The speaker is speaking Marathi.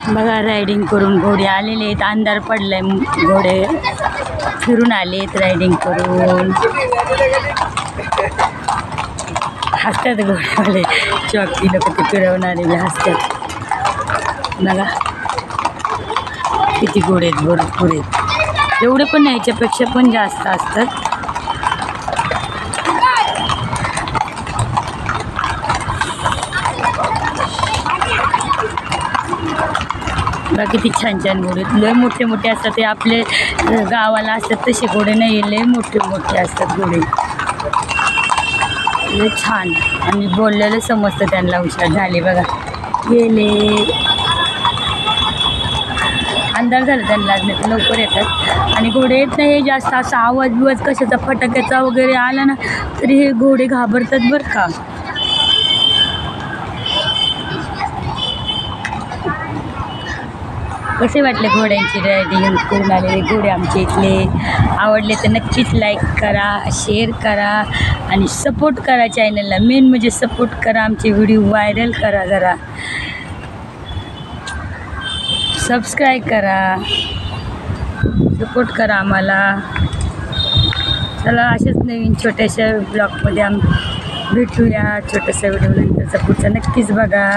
बघा रायडिंग करून घोडे आलेले आहेत. अंधार पडलाय, घोडे फिरून आलेत रायडिंग करून. हसतात घोड्यावाले, चॉकी लोक ते फिरवणारे बी हसतात. बघा किती घोडे आहेत, भरपूर आहेत. एवढे पण नाही, याच्यापेक्षा पण जास्त असतात. बघा किती छान छान घोडे आहेत. लय मोठे मोठे असतात. ते आपले गावाला असतात तसे घोडे नाही, लय मोठे मोठे असतात घोडे. लय छान, आणि बोललेलं समजतं त्यांना. हुशार झाले बघा, गेले. अंधार झाला त्यांना, नाही तर लवकर येतात. आणि घोडे येत नाही जास्त असा आवाज बिवाज कशाचा फटाक्याचा वगैरे आला ना तरी हे घोडे घाबरतात बरं का. कसे वाटले घोड्यांची रायडिंग करून आलेले घोडे आमच्या इथले? आवडले तर नक्कीच लाईक करा, शेअर करा आणि सपोर्ट करा चॅनलला. मेन म्हणजे सपोर्ट करा, आमचे व्हिडिओ व्हायरल करा, जरा सबस्क्राईब करा, सपोर्ट करा आम्हाला. चला अशाच नवीन छोट्याशा ब्लॉगमध्ये भेटूया. छोट्याशा व्हिडिओ नंतरचा पुढचा नक्कीच बघा.